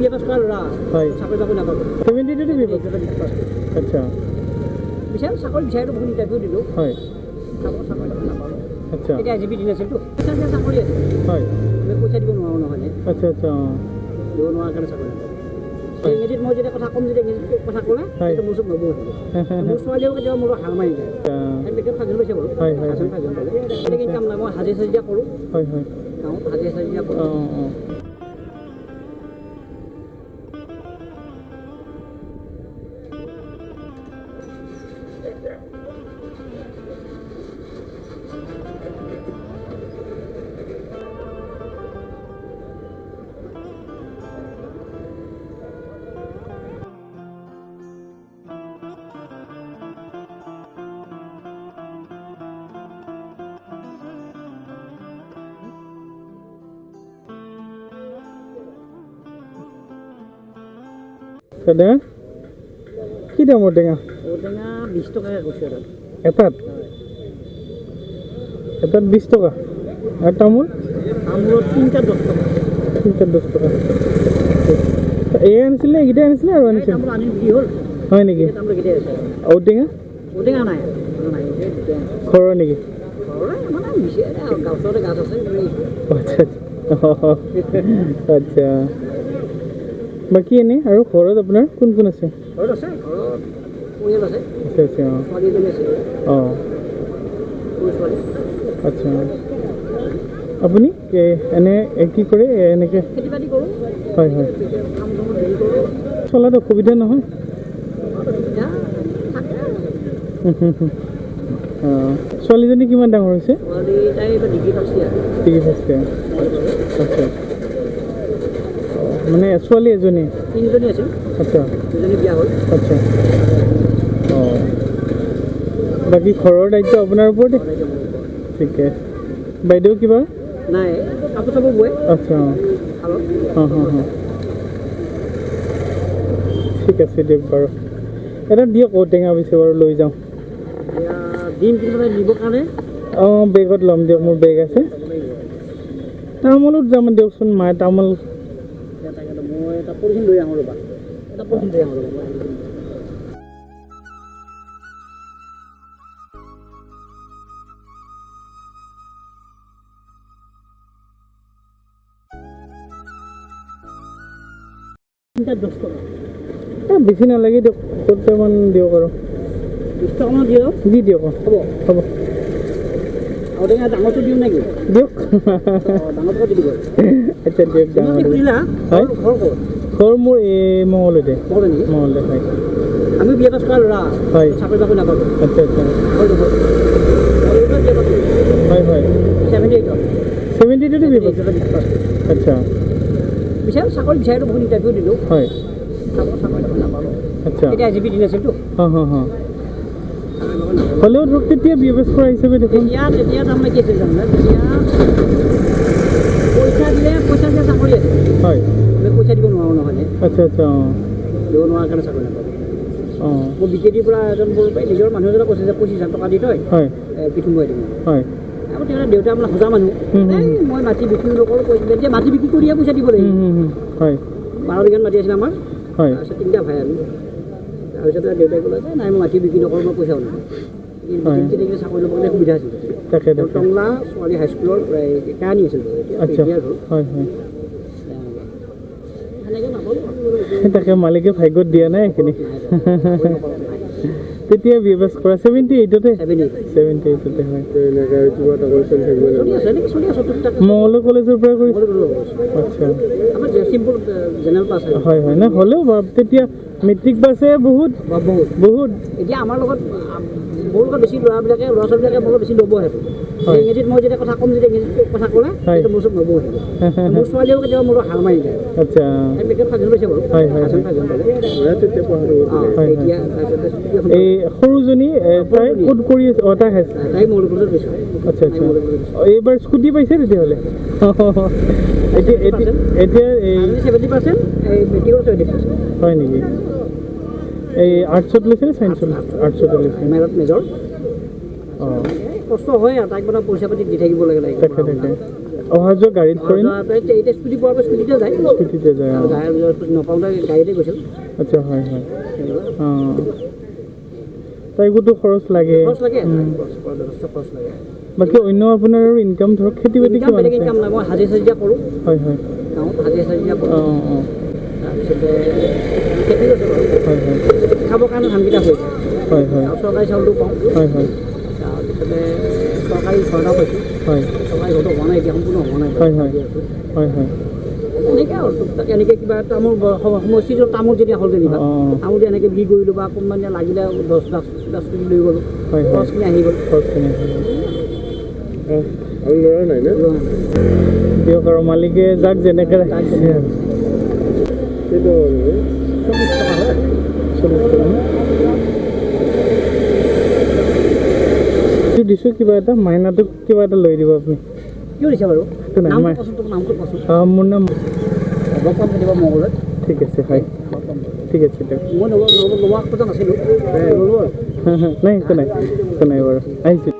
বিয়ে পাছ কৰা ল'ৰা হয় চাকৰি বাকৰি নাপাব 72 দিব আচ্ছা চাকৰি বিচাৰিলোঁ বহুত ইণ্টাৰভিউ দিলোঁ হয় চাকৰি নাপালোঁ আচ্ছা এতিয়া আজি দিন আছিলতো চাকৰি আছে হয় আমি পইচা দিব নোৱাৰোঁ নহয়নে আচ্ছা আচ্ছা দিব নোৱাৰাৰ কাৰণে চাকৰি নাপালোঁ ইংৰাজীত মই যেতিয়া কথা ক'ম যদি ইংৰাজীত কথা ক'লে সেইটো মোৰ চব নবহিব মোৰ ছোৱালীও কেতিয়াবা মোৰ হাৰ মাৰি যায় বেলেগ সাজু লৈছে বাৰু সাজু পালে বেলেগ ইনকাম নাই মই হাজিৰা চাজিৰা কৰোঁ হয় হয় গাঁৱত হাজিৰা চাজিৰা কৰোঁ দাদা কি দাম ঔটেঙা ঔটেঙা 20 টকাকৈ কৈছোঁ এটাত 20 টকা আৰু তামোল তামোলত 3টা 10 টকা 10 টকা এই আনিছিলে এইকেইটা আনিছিলে আৰু আনিছে তামোল আনি বিক্ৰী হ'ল হয় নেকি তামোল কেতিয়া আছে ঔটেঙা ঔটেঙা নাই ঘৰৰ নেকি মানে ওচৰতে গাছ আছে আচ্ছা আচ্ছা বাকী এনেই আৰু ঘৰত আপোনাৰ কোন কোন আছে ঘৰত আছে ঘৰত পৰিয়াল আছে আচ্ছা আচ্ছা ছোৱালী এজনী আছে অঁ ছোৱালী আচ্ছা আপুনি এনে কি কৰে এনেকৈ খেতি বাতি কৰোঁ হয় হয় কাম চাম হেৰি কৰোঁ চলাত অসুবিধা নহয় অসুবিধা থাকে অঁ ছোৱালীজনী কিমান ডাঙৰ হৈছে ছোৱালী তাই এইবাৰ ডিগ্ৰী পাইছে ডিগ্ৰী ফাৰ্ষ্ট আচ্ছা মানে ছোৱালী এজনী 3জনী আছিল আচ্ছা 2জনী বিয়া হ'ল আচ্ছা অঁ বাকী ঘৰৰ দায়িত্ব আপোনাৰ ওপৰতে ঠিকে বাইদেউ কিবা নাই কাপোৰ চাপোৰ বয় আচ্ছা শালত অঁ অঁ অঁ ঠিক আছে দিয়ক বাৰু এটা দিয়ক ঔটেঙা পিছে বাৰু লৈ যাওঁ এতিয়া দিম কিন্তু মানে নিবৰ কাৰণে অঁ বেগত ল'ম দিয়ক মোৰ বেগ আছে তামোলত যাম দিয়কচোন মায়ে তামোল তাকেতো মই এটা পলিথিন লৈ আহোঁ ৰ'বা এটা পলিথিন লৈ আহোঁ ৰ'বা তিনিটা 10 টকা বেছি নালাগে দিয়ক কেইটামান দিয়ক আৰু 20 টকামান দিয়ক দি দিয়ক অঁ হ'ব হ'ব ঔটেঙা ডাঙৰটো দিওঁ নেকি দিয়ক ডাঙৰটো দি দিব আচ্ছা দিয়ক ডাঙৰ সুধিলা হয় ঘৰ ক'ত ঘৰ মোৰ এই মঙলদৈতে মঙলদৈ নেকি মঙলদৈ হয় আমি বিয়ে পাছ কৰা ল'ৰা হয় চাকৰি বাকৰি নাপালোঁ আচ্ছা আচ্ছা হয় হয় 72 দিব আচ্ছা চাকৰি বিচাৰিলোঁ বহুত ইণ্টাৰভিউ দিলোঁ হয় চাকৰি নাপালোঁ আচ্ছা এতিয়া আজি দিন আছিলতো অঁ অঁ অঁ হ'লেও ধৰক তেতিয়া ব্যৱস্থা হিচাপে দেখোন তেতিয়া তাৰমানে কি আছিল তাৰমানে তেতিয়া পইচা দিলে চাকৰি আছে হয় আমি পইচা দিব নোৱাৰোঁ নহয়নে আচ্ছা আচ্ছা অঁ দিব নোৱাৰাৰ কাৰণে চাকৰি নাপালোঁ অঁ মোৰ বিজেপিৰ পৰা এজন মোৰ নিজৰ মানুহ এজনে কৈছে যে 25,000 টকা দি থয় হয় পিঠুমুৱাই দিম হয় আকৌ তেওঁ দেউতা আপোনাৰ সজা মানুহ মই মাটি বিক্ৰী নকৰোঁ কৈছিলে এতিয়া মাটি বিক্ৰী কৰিয়ে পইচা দিব লাগিব হয় 12 বিঘান মাটি আছিলে আমাৰ হয় তাৰপিছত 3টা ভাই আমি তাৰপিছত দেউতাই ক'লে যে নাই মই মাটি বিক্ৰী নকৰোঁ মই পইচাও নাই তেনেকৈ চাকৰি ল'বলৈ সুবিধা আছিল তাকে টংলা ছোৱালী হাইস্কুলৰ কাহানী আছিল আচ্ছা হয় হয় সেনেকৈ নাপালোঁ তাকে মালিকে ভাগ্যত দিয়া নাই এইখিনি তেতিয়া ব্যৱস্থা কৰা 78তে 78তে হয় মঙলদৈ কলেজৰ পৰা কৰিছে আচ্ছা হয় হয় নাই হ'লেও তেতিয়া মেট্ৰিক পাছে বহুত বহুত এতিয়া আমাৰ লগত মোৰ লগত বেছি ল'ৰা ছোৱালীবিলাকে মোৰ লগত বেছি নবহে ইংৰাজীত মই যেতিয়া কথা ক'ম যদি ইংৰাজীত কথা ক'লে সেইটো মোৰ চব নবহিব মোৰ ছোৱালীও কেতিয়াবা মোৰ হাৰ মাৰি যায় আচ্ছা বেলেগ সাজু লৈছে বাৰু এই সৰুজনী তাই ক'ত কৰি আছে তাই মঙলদৈ কলেজত গৈছোঁ আচ্ছা আচ্ছা এইবাৰ স্কুটি পাইছে তেতিয়াহ'লে এতিয়া এই 70% এই মেট্ৰিকৰ 70% হয় নেকি এই আৰ্টছত লৈছে নে চাইন্সত আৰ্টছত লৈছে মেজৰ অঁ কষ্ট হয় আৰু তাইক মানে পইচা পাতি দি থাকিব লাগে তাকে অহা যোৱা গাড়ীত কৰিম এতিয়া স্কুটি পোৱাৰ পৰা স্কুটিতে যায় স্কুটিতে যায় আৰু নাপাওঁতে গাড়ীতে গৈছিল আচ্ছা হয় হয় অঁ তাইকোতো খৰচ লাগে খৰচ লাগে যথেষ্ট খৰচ লাগে বাকী অন্য আপোনাৰ আৰু ইনকাম ধৰক খেতি বাতি কিমান বেলেগ ইনকাম নাই মই হাজিৰা চাজিৰা কৰোঁ হয় হয় গাঁৱত হাজিৰা চাজিৰা কৰোঁ অঁ অঁ তাৰপিছতে খেতি আছে বাৰু হয় হয় খাবৰ কাৰণে ধানকেইটা হৈ যায় হয় হয় আৰু চৰকাৰী চাউলটো পাওঁ হয় হয় তাৰপিছতে চৰকাৰী ঘৰটা পাইছোঁ হয় চৰকাৰী ঘৰটো হোৱা নাই এতিয়া সম্পূৰ্ণ হোৱা নাই হয় হয় হয় হয় এনেকৈ আৰু এনেকৈ কিবা তামোল সমষ্টিটোত তামোল যেতিয়া হ'ল যেনিবা তামোল এনেকৈ বিক্ৰী কৰিলোঁ বা কোনোবা লাগিলে 10 কেজি লৈ গ'লোঁ হয় খৰচখিনি আহি গ'ল খৰচখিনি আৰু ল'ৰা নাই ন দিয়ক আৰু মালিকে যাক যেনেকৈ ৰাখিছে আৰু সেইটো 40 টকা হয় 40 টকা দিছোঁ কিবা এটা মাইনাটোক কিবা এটা লৈ দিব আপুনি কিয় দিছে বাৰু মোৰ নাম দিব মংগলত ঠিক আছে হয় ঠিক আছে দিয়ক মই লোৱা কথা নাছিলোঁ নাই একো নাই বাৰু আহিছোঁ